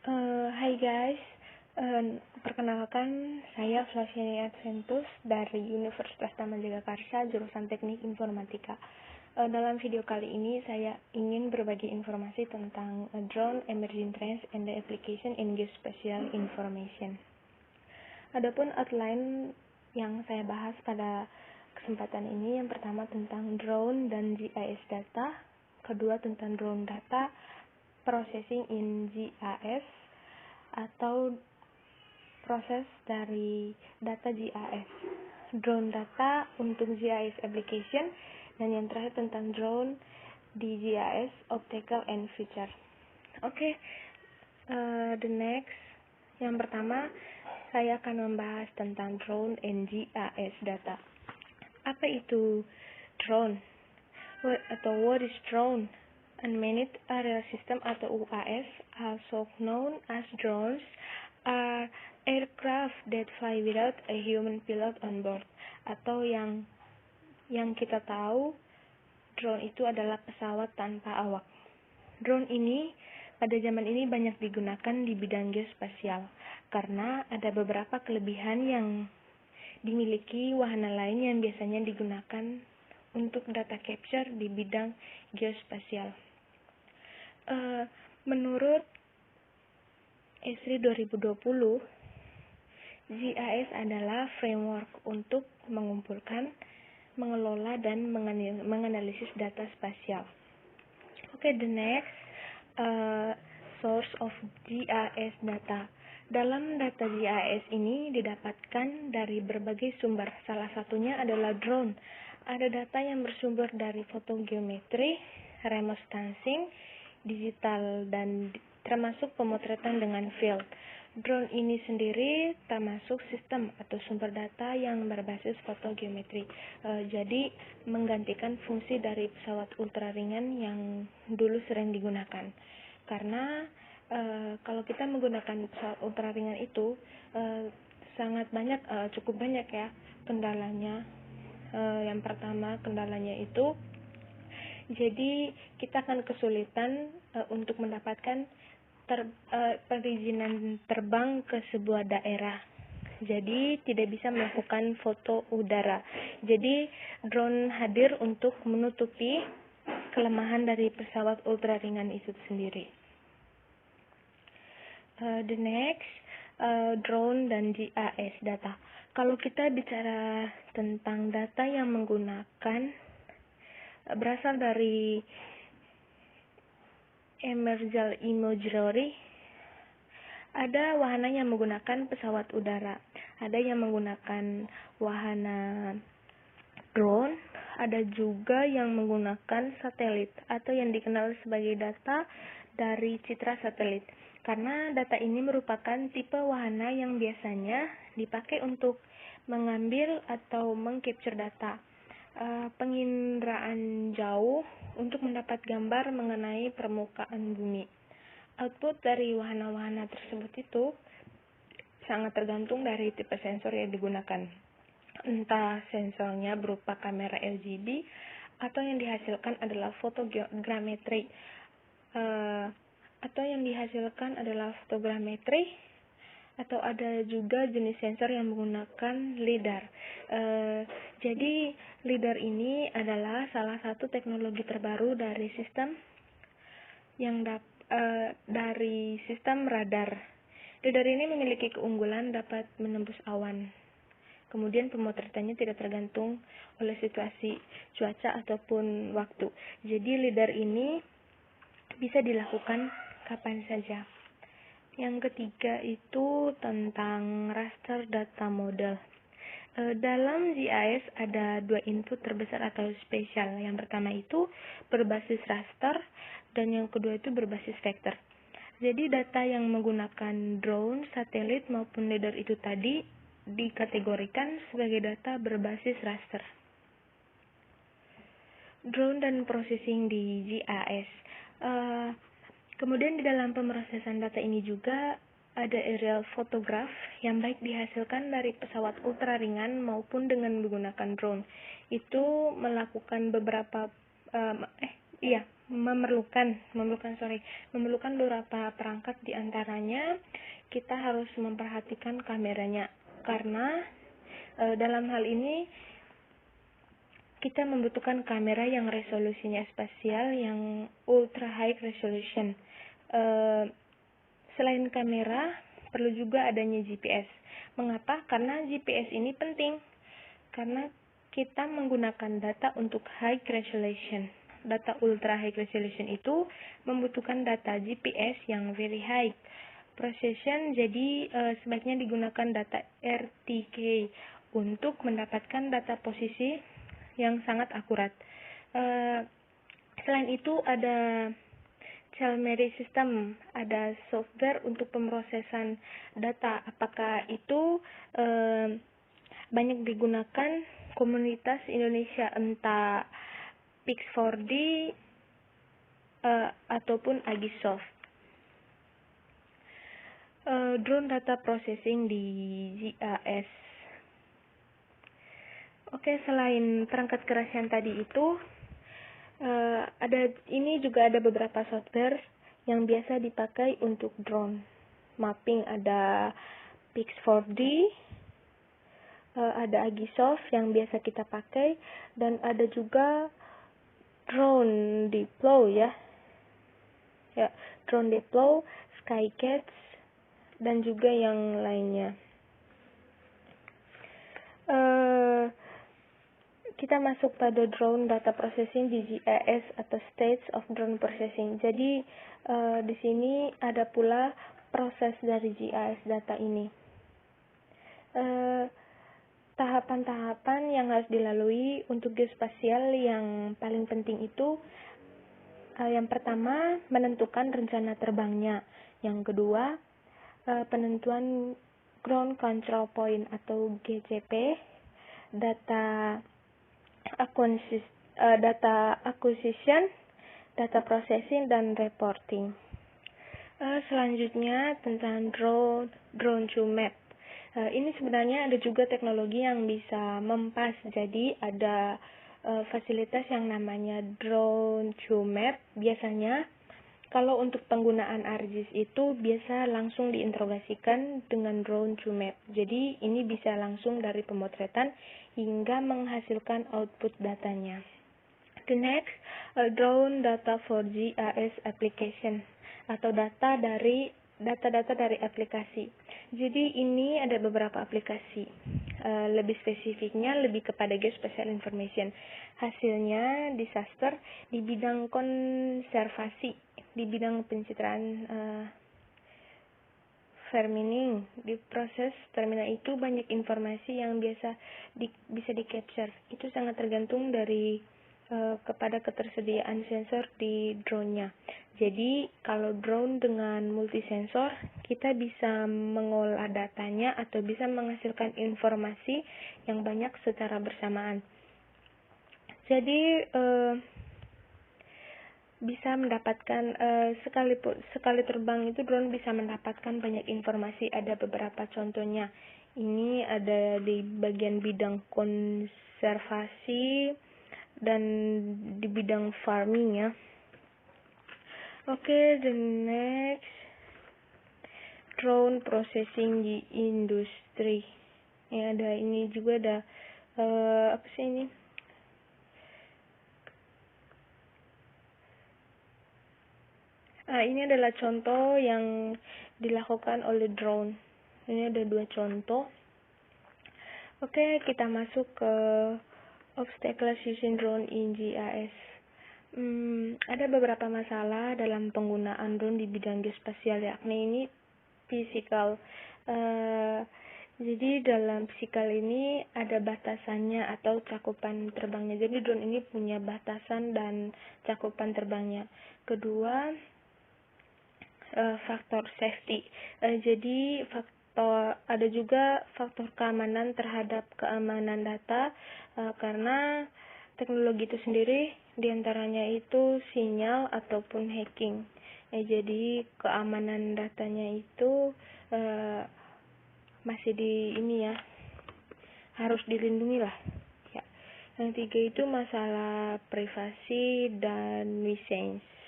Hai guys, perkenalkan saya Flaviani Adventus dari Universitas Taman Jagakarsa, jurusan Teknik Informatika. Dalam video kali ini saya ingin berbagi informasi tentang drone, emerging trends, and the application in geospatial information. Adapun outline yang saya bahas pada kesempatan ini, yang pertama tentang drone dan GIS data, kedua tentang drone data, processing in GIS atau proses dari data GIS, drone data untuk GIS application, dan yang terakhir tentang drone di GIS, optical and feature. The next, yang pertama saya akan membahas tentang drone and GIS data. Apa itu drone? What is drone? Unmanned Aerial System atau UAS, also known as drones, are aircraft that fly without a human pilot on board. Atau yang kita tahu, drone itu adalah pesawat tanpa awak. Drone ini pada zaman ini banyak digunakan di bidang geospasial karena ada beberapa kelebihan yang dimiliki wahana lain yang biasanya digunakan untuk data capture di bidang geospasial. Menurut ESRI 2020, GIS adalah framework untuk mengumpulkan, mengelola, dan menganalisis data spasial. The next, source of GIS data. Dalam data GIS ini didapatkan dari berbagai sumber. Salah satunya adalah drone. Ada data yang bersumber dari fotogeometri, remote sensing, digital, dan termasuk pemotretan dengan field. Drone ini sendiri termasuk sistem atau sumber data yang berbasis fotogeometri. Jadi menggantikan fungsi dari pesawat ultraringan yang dulu sering digunakan. Karena kalau kita menggunakan pesawat ultraringan itu cukup banyak ya kendalanya. Yang pertama kendalanya itu, jadi kita akan kesulitan untuk mendapatkan perizinan terbang ke sebuah daerah. Jadi tidak bisa melakukan foto udara. Jadi drone hadir untuk menutupi kelemahan dari pesawat ultraringan itu sendiri. The next, drone dan GIS data. Kalau kita bicara tentang data yang berasal dari emerging imagery, ada wahana yang menggunakan pesawat udara, ada yang menggunakan wahana drone, ada juga yang menggunakan satelit atau yang dikenal sebagai data dari citra satelit. Karena data ini merupakan tipe wahana yang biasanya dipakai untuk mengambil atau mengcapture data penginderaan jauh untuk mendapat gambar mengenai permukaan bumi. Output dari wahana-wahana tersebut itu sangat tergantung dari tipe sensor yang digunakan. Entah sensornya berupa kamera LGB atau yang dihasilkan adalah fotogrametri atau ada juga jenis sensor yang menggunakan LiDAR. Jadi LiDAR ini adalah salah satu teknologi terbaru dari sistem radar. LiDAR ini memiliki keunggulan dapat menembus awan. Kemudian pemotretannya tidak tergantung oleh situasi cuaca ataupun waktu. Jadi LiDAR ini bisa dilakukan kapan saja. Yang ketiga itu tentang raster data model. Dalam GIS ada dua input terbesar atau spesial. Yang pertama itu berbasis raster dan yang kedua itu berbasis vektor. Jadi data yang menggunakan drone, satelit maupun LiDAR itu tadi dikategorikan sebagai data berbasis raster. Drone dan processing di GIS. Kemudian di dalam pemrosesan data ini juga ada aerial photograph yang baik dihasilkan dari pesawat ultraringan maupun dengan menggunakan drone. Itu melakukan memerlukan beberapa perangkat, di antaranya kita harus memperhatikan kameranya, karena dalam hal ini kita membutuhkan kamera yang resolusinya spasial yang ultra high resolution. Selain kamera, perlu juga adanya GPS. Mengapa? Karena GPS ini penting, karena kita menggunakan data untuk high resolution. Data ultra high resolution itu membutuhkan data GPS yang very high precision, jadi sebaiknya digunakan data RTK untuk mendapatkan data posisi yang sangat akurat. Selain itu ada telemetry system, ada software untuk pemrosesan data. Apakah itu banyak digunakan komunitas Indonesia, entah Pix4D ataupun Agisoft. Drone data processing di GIS. Oke, selain perangkat keras yang tadi itu, juga ada beberapa software yang biasa dipakai untuk drone mapping. Ada Pix4D, ada Agisoft yang biasa kita pakai, dan ada juga Drone Deploy Drone Deploy, Skycats, dan juga yang lainnya. Kita masuk pada drone data processing di GIS atau stage of drone processing. Jadi di sini ada pula proses dari GIS data ini. Tahapan-tahapan yang harus dilalui untuk geospasial yang paling penting itu, yang pertama menentukan rencana terbangnya, yang kedua penentuan ground control point atau GCP, data acquisition, data processing, dan reporting. Selanjutnya tentang drone to map. Ini sebenarnya ada juga teknologi yang bisa mempas, jadi ada fasilitas yang namanya drone to map. Biasanya kalau untuk penggunaan ArcGIS itu biasa langsung diintegrasikan dengan drone to map. Jadi ini bisa langsung dari pemotretan hingga menghasilkan output datanya. The next, drone data for GIS application atau data dari aplikasi. Jadi ini ada beberapa aplikasi. Lebih spesifiknya lebih kepada geospatial information. Hasilnya disaster di bidang konservasi, di bidang pencitraan farming. Di proses terminal itu banyak informasi yang bisa di-capture. Itu sangat tergantung dari kepada ketersediaan sensor di drone-nya. Jadi kalau drone dengan multisensor, kita bisa mengolah datanya atau bisa menghasilkan informasi yang banyak secara bersamaan. Jadi bisa mendapatkan sekali terbang itu drone bisa mendapatkan banyak informasi. Ada beberapa contohnya. Ini ada di bagian bidang konservasi dan di bidang farming ya. Oke, the next, drone processing di industri. Ya, ada ini juga ada apa sih ini? Ini adalah contoh yang dilakukan oleh drone. Ini ada 2 contoh. Oke, kita masuk ke obstacles using drone in GIS. Ada beberapa masalah dalam penggunaan drone di bidang geospasial, yakni ini physical. Jadi dalam physical ini ada batasannya atau cakupan terbangnya. Jadi drone ini punya batasan dan cakupan terbangnya. Kedua, faktor safety. Jadi ada juga faktor keamanan terhadap keamanan data, karena teknologi itu sendiri diantaranya itu sinyal ataupun hacking. Jadi keamanan datanya itu masih harus dilindungi lah. Ya. Yang tiga itu masalah privasi dan lisensi.